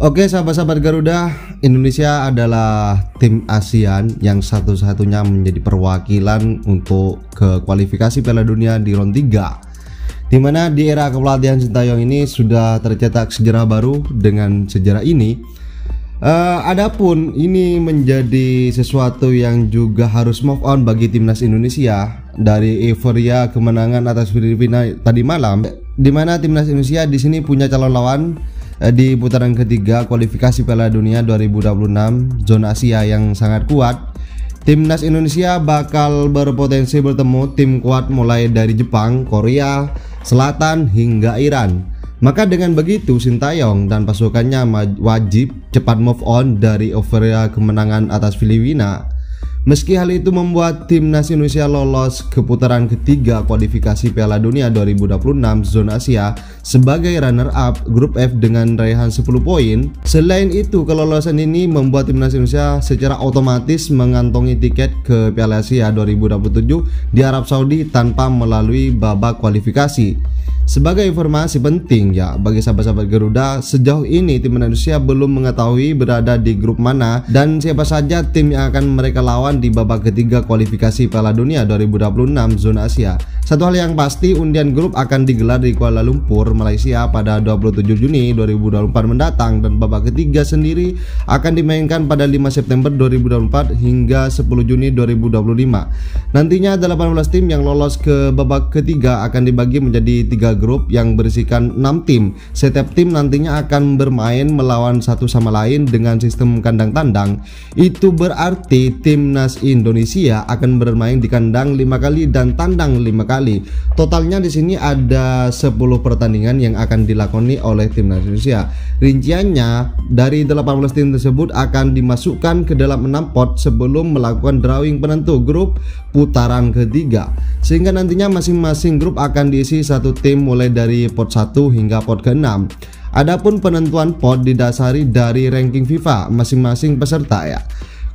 Oke sahabat-sahabat Garuda, Indonesia adalah tim ASEAN yang satu-satunya menjadi perwakilan untuk ke kualifikasi Piala Dunia di round 3, dimana di era kepelatihan Sintayong ini sudah tercetak sejarah baru. Dengan sejarah ini adapun ini menjadi sesuatu yang juga harus move on bagi timnas Indonesia dari euforia kemenangan atas Filipina tadi malam, dimana timnas Indonesia di sini punya calon lawan di putaran ketiga kualifikasi Piala Dunia 2026 zona Asia yang sangat kuat. Timnas Indonesia bakal berpotensi bertemu tim kuat mulai dari Jepang, Korea Selatan hingga Iran. Maka dengan begitu Sintayong dan pasukannya wajib cepat move on dari euforia kemenangan atas Filipina. Meski hal itu membuat timnas Indonesia lolos ke putaran ketiga kualifikasi Piala Dunia 2026 zona Asia sebagai runner-up grup F dengan raihan 10 poin. Selain itu, kelolosan ini membuat timnas Indonesia secara otomatis mengantongi tiket ke Piala Asia 2027 di Arab Saudi tanpa melalui babak kualifikasi. Sebagai informasi penting ya bagi sahabat-sahabat Garuda, sejauh ini tim Indonesia belum mengetahui berada di grup mana dan siapa saja tim yang akan mereka lawan di babak ketiga kualifikasi Piala Dunia 2026 zona Asia. Satu hal yang pasti, undian grup akan digelar di Kuala Lumpur, Malaysia pada 27 Juni 2024 mendatang, dan babak ketiga sendiri akan dimainkan pada 5 September 2024 hingga 10 Juni 2025. Nantinya 18 tim yang lolos ke babak ketiga akan dibagi menjadi 3 grup yang berisikan 6 tim. Setiap tim nantinya akan bermain melawan satu sama lain dengan sistem kandang tandang. Itu berarti timnas Indonesia akan bermain di kandang 5 kali dan tandang 5 kali. Totalnya di sini ada 10 pertandingan yang akan dilakoni oleh timnas Indonesia. Rinciannya, dari 18 tim tersebut akan dimasukkan ke dalam 6 pot sebelum melakukan drawing penentu grup putaran ketiga, sehingga nantinya masing-masing grup akan diisi satu tim mulai dari pot 1 hingga pot ke-6. Adapun penentuan pot didasari dari ranking FIFA masing-masing peserta ya.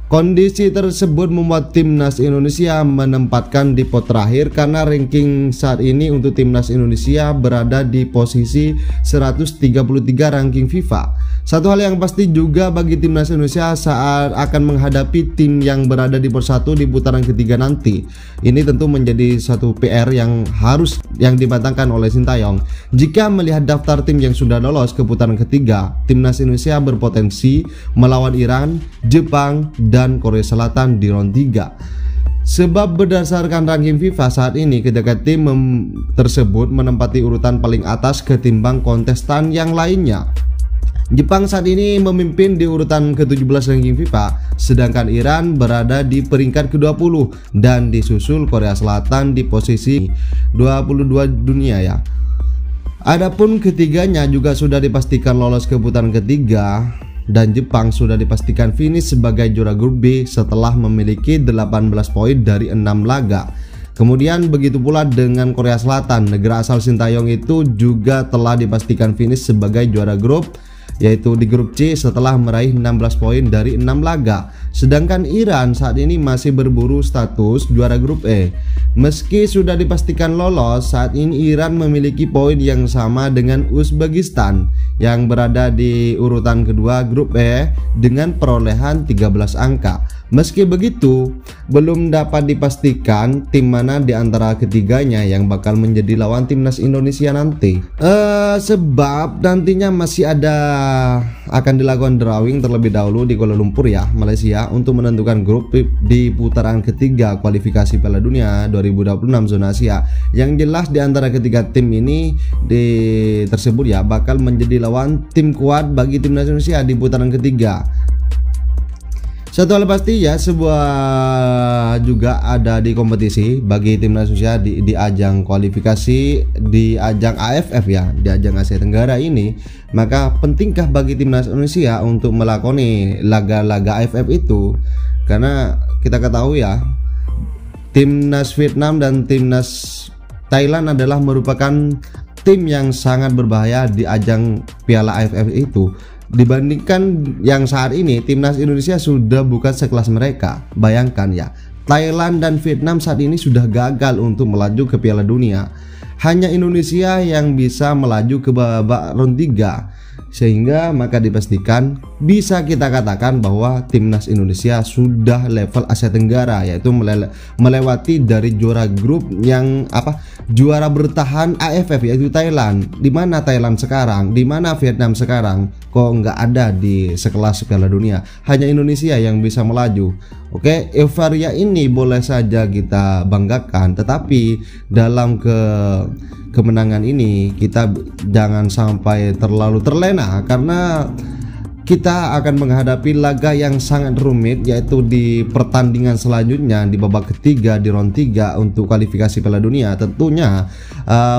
Kondisi tersebut membuat timnas Indonesia menempatkan di pot terakhir karena ranking saat ini untuk timnas Indonesia berada di posisi 133 ranking FIFA. Satu hal yang pasti juga bagi timnas Indonesia saat akan menghadapi tim yang berada di pot 1 di putaran ketiga nanti. Ini tentu menjadi satu PR yang harus dimatangkan oleh Sintayong. Jika melihat daftar tim yang sudah lolos ke putaran ketiga, timnas Indonesia berpotensi melawan Iran, Jepang, dan Korea Selatan di round 3. Sebab berdasarkan ranking FIFA saat ini ketiga tim tersebut menempati urutan paling atas ketimbang kontestan yang lainnya. Jepang saat ini memimpin di urutan ke-17 ranking FIFA, sedangkan Iran berada di peringkat ke-20 dan disusul Korea Selatan di posisi 22 dunia ya. Adapun ketiganya juga sudah dipastikan lolos ke putaran ketiga, dan Jepang sudah dipastikan finish sebagai juara grup B setelah memiliki 18 poin dari 6 laga. Kemudian begitu pula dengan Korea Selatan, negara asal Sintayong itu juga telah dipastikan finish sebagai juara grup, yaitu di grup C setelah meraih 16 poin dari 6 laga. Sedangkan Iran saat ini masih berburu status juara grup E. Meski sudah dipastikan lolos, saat ini Iran memiliki poin yang sama dengan Uzbekistan yang berada di urutan kedua grup E dengan perolehan 13 angka. Meski begitu, belum dapat dipastikan tim mana di antara ketiganya yang bakal menjadi lawan timnas Indonesia nanti. Sebab nantinya masih akan dilakukan drawing terlebih dahulu di Kuala Lumpur ya, Malaysia, untuk menentukan grup di putaran ketiga kualifikasi Piala Dunia 2026 zona Asia. Yang jelas di antara ketiga tim ini tersebut ya bakal menjadi lawan tim kuat bagi timnas Indonesia di putaran ketiga. Satu hal pasti ya, sebuah juga ada di kompetisi bagi timnas Indonesia di ajang kualifikasi di ajang AFF ya, di ajang Asia Tenggara ini. Maka pentingkah bagi timnas Indonesia untuk melakoni laga-laga AFF itu? Karena kita ketahui ya, timnas Vietnam dan timnas Thailand adalah merupakan tim yang sangat berbahaya di ajang Piala AFF itu. Dibandingkan yang saat ini, timnas Indonesia sudah bukan sekelas mereka. Bayangkan ya, Thailand dan Vietnam saat ini sudah gagal untuk melaju ke Piala Dunia. hanya Indonesia yang bisa melaju ke babak round 3. Sehingga maka dipastikan bisa kita katakan bahwa timnas Indonesia sudah level Asia Tenggara, yaitu melewati dari juara grup yang juara bertahan AFF yaitu Thailand. Di mana Thailand sekarang, di mana Vietnam sekarang, kok nggak ada di sekelas Piala Dunia. Hanya Indonesia yang bisa melaju. Oke, euforia ini boleh saja kita banggakan, tetapi dalam kemenangan ini kita jangan sampai terlalu terlena, karena kita akan menghadapi laga yang sangat rumit, yaitu di pertandingan selanjutnya di babak ketiga di round 3 untuk kualifikasi Piala Dunia. Tentunya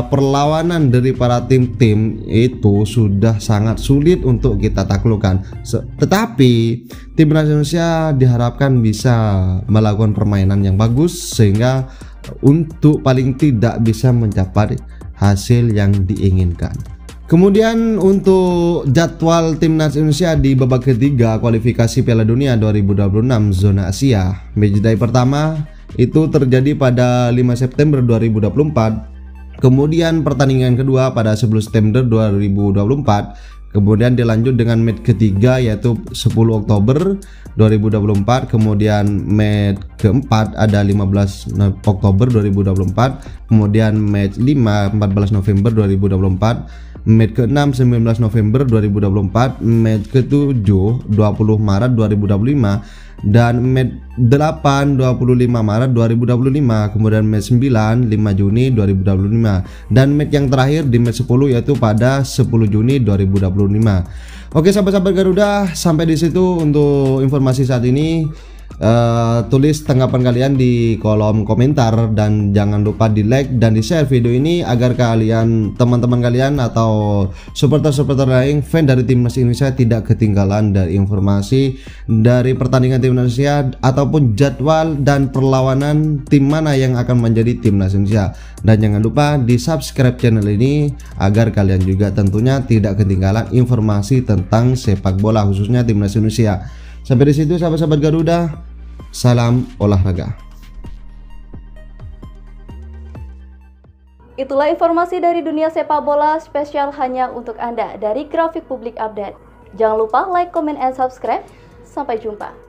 perlawanan dari para tim-tim itu sudah sangat sulit untuk kita taklukkan. Tetapi timnas Indonesia diharapkan bisa melakukan permainan yang bagus sehingga untuk paling tidak bisa mencapai hasil yang diinginkan. Kemudian untuk jadwal timnas Indonesia di babak ketiga kualifikasi Piala Dunia 2026 zona Asia. Matchday pertama itu terjadi pada 5 September 2024. Kemudian pertandingan kedua pada 10 September 2024. Kemudian dilanjut dengan match ketiga yaitu 10 Oktober 2024. Kemudian match keempat ada 15 Oktober 2024. Kemudian match 5 14 November 2024. Match ke-6 19 November 2024, match ke-7 20 Maret 2025, dan match 8 25 Maret 2025, kemudian match 9 5 Juni 2025, dan match yang terakhir di match 10 yaitu pada 10 Juni 2025. Oke sahabat-sahabat Garuda, sampai di situ untuk informasi saat ini. Tulis tanggapan kalian di kolom komentar dan jangan lupa di like dan di share video ini agar kalian, teman-teman kalian atau supporter-supporter lain fan dari timnas Indonesia tidak ketinggalan dari informasi dari pertandingan timnas Indonesia ataupun jadwal dan perlawanan tim mana yang akan menjadi timnas Indonesia. Dan jangan lupa di subscribe channel ini agar kalian juga tentunya tidak ketinggalan informasi tentang sepak bola khususnya timnas Indonesia. Sampai di situ sahabat-sahabat Garuda. Salam olahraga. Itulah informasi dari dunia sepak bola spesial hanya untuk Anda dari Grafik Publik Update. Jangan lupa like, comment, and subscribe. Sampai jumpa.